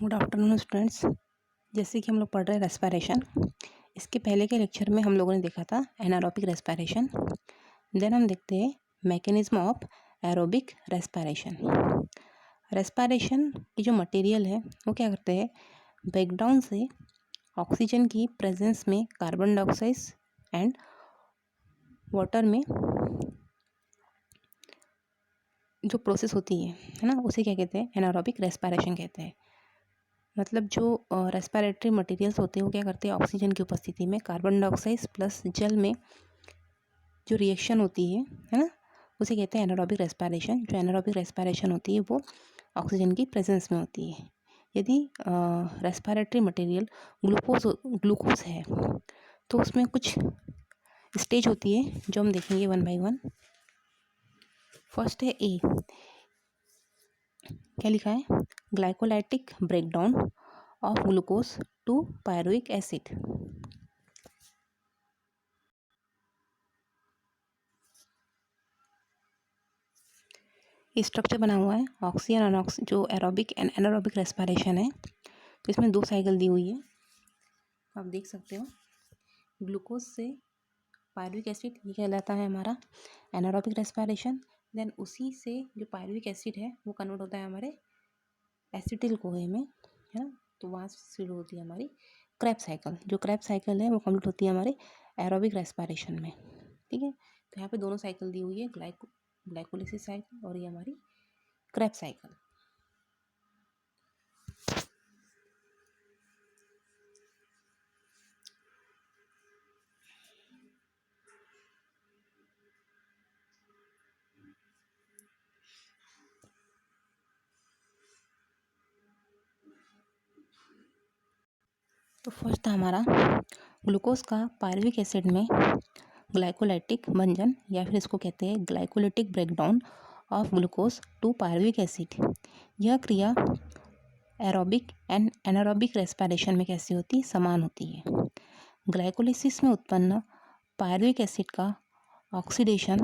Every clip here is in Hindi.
Good afternoon students. जैसे कि हम लोग पढ़ रहे हैं रेस्पिरेशन। इसके पहले के लेक्चर में हम लोगों ने देखा था एनारोबिक रेस्पिरेशन। देन हम देखते हैं mechanism of aerobic respiration. Respiration की जो मटेरियल है वो क्या करते हैं, ब्रेकडाउन से ऑक्सीजन की प्रेजेंस में कार्बन डाइऑक्साइड एंड वाटर में जो प्रोसेस होती है ना, उसे क्या कहते हैं, एनारोबिक रेस्पिरेशन कहते हैं। मतलब जो रेस्पिरेटरी मटेरियल्स होते हैं वो क्या करते हैं, ऑक्सीजन की उपस्थिति में कार्बन डाइऑक्साइड प्लस जल में जो रिएक्शन होती है ना, उसे कहते हैं एनारोबिक रेस्पिरेशन। जो एनारोबिक रेस्पिरेशन होती है वो ऑक्सीजन की प्रेजेंस में होती है। यदि रेस्पिरेटरी मटेरियल ग्लूकोज है तो उसमें कुछ स्टेज होती है जो हम देखेंगे वन बाय वन। फर्स्ट है ए, क्या लिखा है, glycolytic breakdown of glucose to pyruvic acid. Structure बना हुआ है ऑक्सी एंड अनऑक्सी, जो एरोबिक एंड एनारोबिक रेस्पिरेशन है। तो इसमें 2 साइकिल दी हुई है, आप देख सकते हो। ग्लूकोज से पायरुविक एसिड, ये कहलाता है हमारा एनारोबिक रेस्पिरेशन। देन उसी से जो पायरुविक एसिड है वो कन्वर्ट होता है हमारे एसिटिल कोहे में, है ना। तो वहाँ से शुरू होती है हमारी क्रैब साइकिल। जो क्रैब साइकिल है वो कंप्लीट होती है हमारे एरोबिक रेस्पिरेशन में, ठीक है। तो यहाँ पे दोनों साइकिल दी हुई है, ग्लाइकोलिसिस साइकिल और ये हमारी क्रैब साइकिल। तो फर्स्ट था हमारा ग्लूकोज का पायरुविक एसिड में ग्लाइकोलाइटिक भंजन, या फिर इसको कहते हैं glycolytic breakdown of glucose to pyruvic acid. यह क्रिया एरोबिक एंड एनारोबिक रेस्पिरेशन में कैसी होती है, समान होती है। ग्लाइकोलिसिस में उत्पन्न पायरुविक एसिड का ऑक्सीडेशन,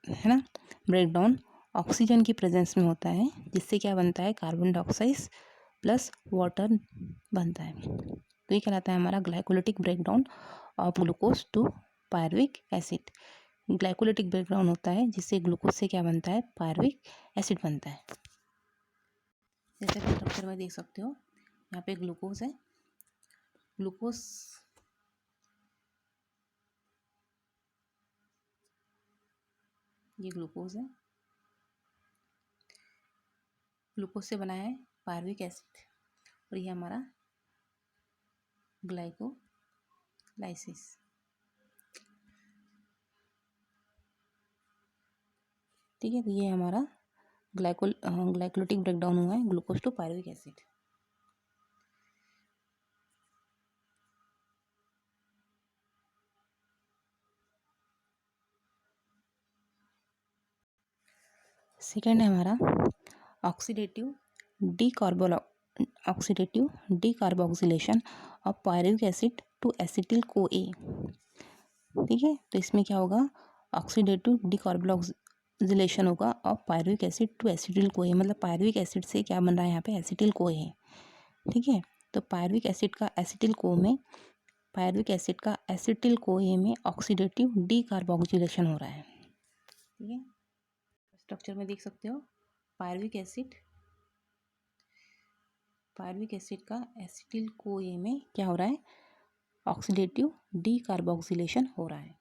है ना, ब्रेकडाउन ऑक्सीजन की प्रेजेंस में होता है, जिससे क्या बनता है, कार्बन डाइऑक्साइड प्लस वाटर बनता है। तो ये कहलाता है हमारा glycolytic breakdown of glucose to pyruvic acid. Glycolytic breakdown होता है जिससे ग्लूकोज से क्या बनता है, पायरुविक एसिड बनता है। जैसे कि स्ट्रक्चर में देख सकते हो, यहाँ पे ग्लूकोज है, ग्लूकोज ये ग्लूकोज है, ग्लूकोज से बना है पायरुविक एसिड, और ये हमारा ग्लाइकोलाइसिस। ठीक है, तो ये हमारा ग्लाइकोलिटिक ब्रेकडाउन हुआ है glucose to pyruvic acid. Second है हमारा oxidative decarboxylation of pyruvic acid to acetyl co A. ठीक है, तो इसमें क्या होगा, ऑक्सीडेटिव डीकार्बोक्सिलेशन होगा of pyruvic acid to acetyl co A. मतलब पायरुविक एसिड से क्या बन रहा है यहाँ पे, एसिटिल को ए। ठीक है, तो पायरुविक एसिड का एसिटिल को ए में ऑक्सीडेटिव डीकार्बोक्सिलेशन हो रहा है। ठीक है, स्ट्रक्चर में देख सकते हो, पायरुविक एसिड का एसिटिल को ए में क्या हो रहा है, ऑक्सीडेटिव डीकार्बोक्सिलेशन हो रहा है।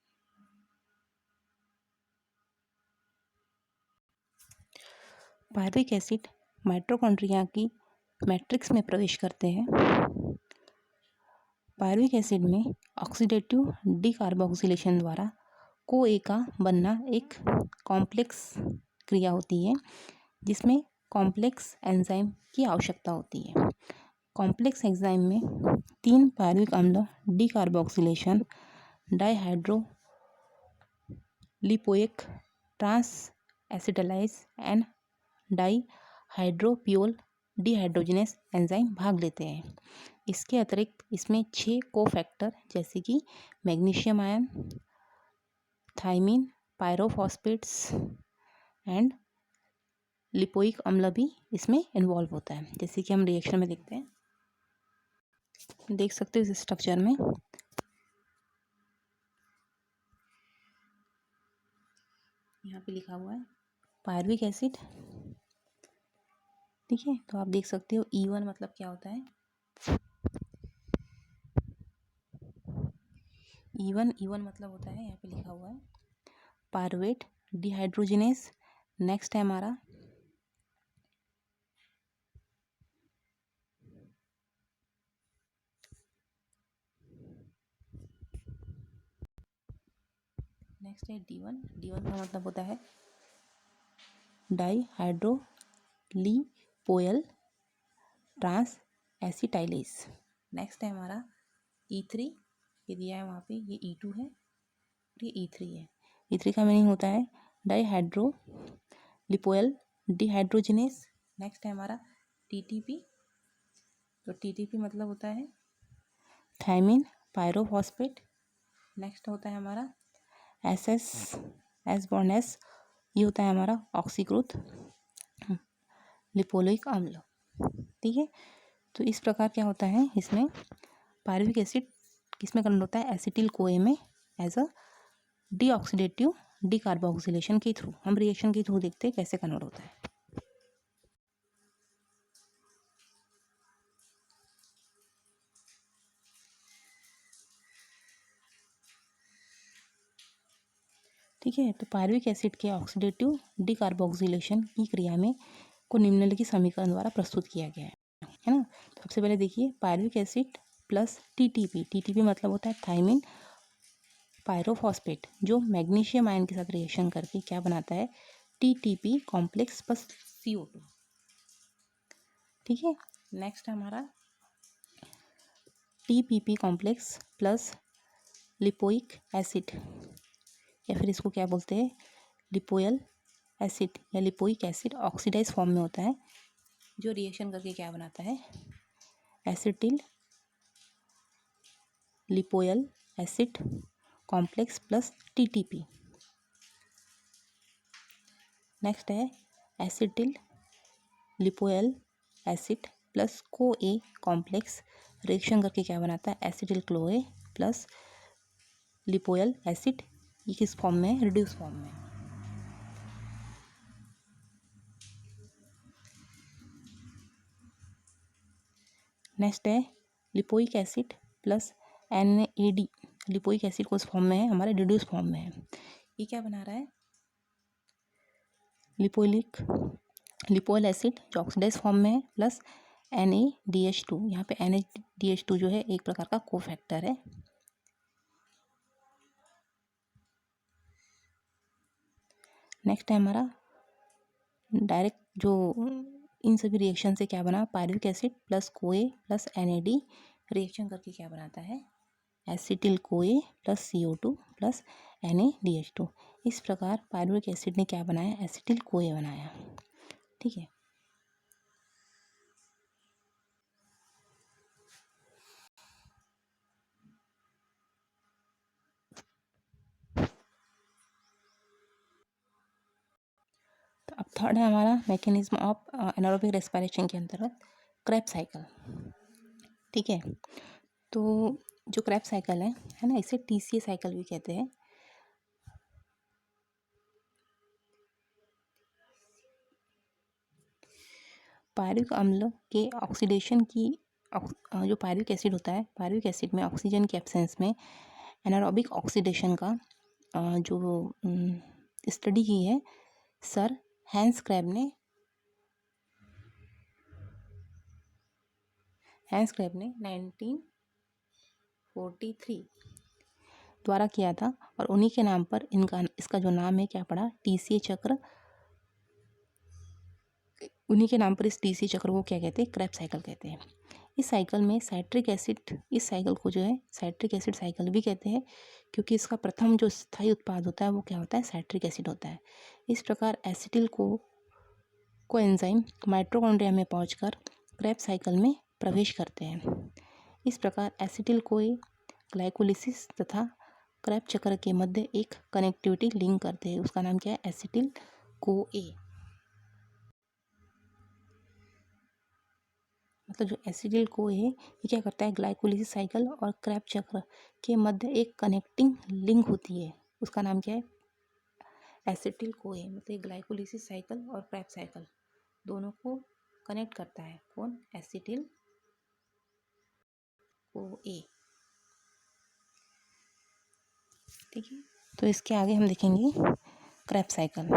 पायरुविक एसिड माइटोकॉन्ड्रिया की मैट्रिक्स में प्रवेश करते हैं। पायरुविक एसिड में ऑक्सीडेटिव डीकार्बोक्सिलेशन द्वारा को ए का बनना एक कॉम्प्लेक्स क्रिया होती है, जिसमें कॉम्प्लेक्स एंजाइम की आवश्यकता होती है। कॉम्प्लेक्स एंजाइम में 3 पायरुविक अम्ल decarboxylation, dihydrolipoic transacetylase and dihydrolipoyl dehydrogenase enzyme भाग लेते हैं। इसके अतिरिक्त इसमें 6 कोफैक्टर जैसे कि magnesium ion, thiamine, pyrophosphates and lipoic अम्ल भी इसमें इन्वॉल्व होता है, जैसे कि हम रिएक्शन में देखते हैं। देख सकते हो इस स्ट्रक्चर में यहाँ पे लिखा हुआ है पायरुविक एसिड। ठीक है, तो आप देख सकते हो E1 मतलब क्या होता है। E1 मतलब होता है, यहाँ पे लिखा हुआ है पायरुवेट डिहाइड्रोजिनेस। नेक्स्ट है हमारा नेक्स्ट है D1 का मतलब होता है डाईहाइड्रोलिपोयल ट्रांस एसिटाइलेज। नेक्स्ट है हमारा E3, ये दिया है वहाँ पे, ये E2 है, ये E3 है। E3 का मीनिंग होता है डाईहाइड्रोलिपोयल डिहाइड्रोजिनेस। नेक्स्ट है हमारा TTP, तो TTP मतलब होता है थायमिन पायरोफॉस्फेट। नेक्स्ट होता है हमारा एस बॉन्ड एस, ये होता है हमारा ऑक्सीकृत लिपोलिक अम्ल। ठीक है, तो इस प्रकार क्या होता है इसमें पायरुविक एसिड किसमें कन्वर्ट होता है, एसिटिल कोए में एज अ डीऑक्सीडेटिव डीकार्बोक्सिलेशन के थ्रू। हम रिएक्शन के थ्रू देखते हैं कैसे कन्वर्ट होता है। ठीक है, तो पायरुविक एसिड के ऑक्सीडेटिव डीकार्बोक्सिलेशन की क्रिया में को निम्नलिखित समीकरण द्वारा प्रस्तुत किया गया है ना। तो सबसे पहले देखिए पायरुविक एसिड प्लस टीटीपी मतलब होता है थायमिन पायरोफॉस्फेट, जो मैग्नीशियम आयन के साथ रिएक्शन करके क्या बनाता है, टीटीपी कॉम्प्लेक्स प्लस CO2। ठीक है, नेक्स्ट हमारा TPP complex plus lipoic acid, या फिर इसको क्या बोलते हैं लिपोयल एसिड या लिपोइक एसिड ऑक्सीडाइज फॉर्म में होता है, जो रिएक्शन करके क्या बनाता है, acetyl lipoyl acid complex plus TTP। Next है acetyl lipoyl acid plus CoA complex, reaction करके क्या बनाता है, acetyl CoA plus lipoyl acid. ये किस फॉर्म में है, रिड्यूस फॉर्म में। नेक्स्ट है lipoic acid plus NAD, lipoic acid को इस फॉर्म में है, हमारे रिड्यूस फॉर्म में है। ये क्या बना रहा है, लिपोइल एसिड जो ऑक्सीडाइज फॉर्म में है प्लस NaDH2। यहाँ पे NaDH2 जो है एक प्रकार का कोफैक्टर है। नेक्स्ट है हमारा डायरेक्ट जो इन सभी रिएक्शन से क्या बना, पायरुविक एसिड प्लस कोए प्लस NAD रिएक्शन करके क्या बनाता है, एसिटिल कोए प्लस CO2 प्लस NaDH2। इस प्रकार पायरुविक एसिड ने क्या बनाया, एसिटिल कोए बनाया। ठीक है, तो अब थर्ड है हमारा मैकेनिज्म ऑफ एनारोबिक रेस्पिरेशन के अंतर्गत क्रेब्स साइकिल। ठीक है, तो जो क्रेब्स साइकिल है ना, इसे TCA साइकिल भी कहते हैं। पायरुविक अम्ल के ऑक्सीडेशन की जो पायरुविक एसिड होता है, पायरुविक एसिड में ऑक्सीजन के एब्सेंस में एनारोबिक ऑक्सीडेशन का जो स्टडी की है सर हैंस क्रैब ने 1943 द्वारा किया था, और उन्हीं के नाम पर इसका जो नाम है क्या पड़ा, TCA चक्र। उन्हीं के नाम पर इस TCA चक्र को क्या कहते हैं, क्रेब साइकिल कहते हैं। इस साइकिल में साइट्रिक एसिड, इस साइकिल को जो है साइट्रिक एसिड साइकिल भी कहते हैं, क्योंकि इसका प्रथम जो स्थायी उत्पाद होता है वो क्या होता है, साइट्रिक एसिड होता है। इस प्रकार एसिटिल को एंजाइम माइटोकॉन्ड्रिया में पहुंचकर क्रेब साइकिल में प्रवेश करते हैं। इस प्रकार एसिटिल कोए ग्लाइकोलिसिस तथा क्रेब चक्र के मध्य एक कनेक्टिविटी लिंक करते हैं, उसका नाम क्या है, एसिटिल कोए। मतलब जो एसिटिल को है ये क्या करता है, ग्लाइकोलिसिस साइकिल और क्रेब्स चक्र के मध्य एक कनेक्टिंग लिंक होती है, उसका नाम क्या है, एसिटिल को है। मतलब ये ग्लाइकोलिसिस साइकिल और क्रेब्स साइकिल दोनों को कनेक्ट करता है, कौन, एसिटिल को ए। ठीक है, तो इसके आगे हम देखेंगे क्रेब्स साइकिल।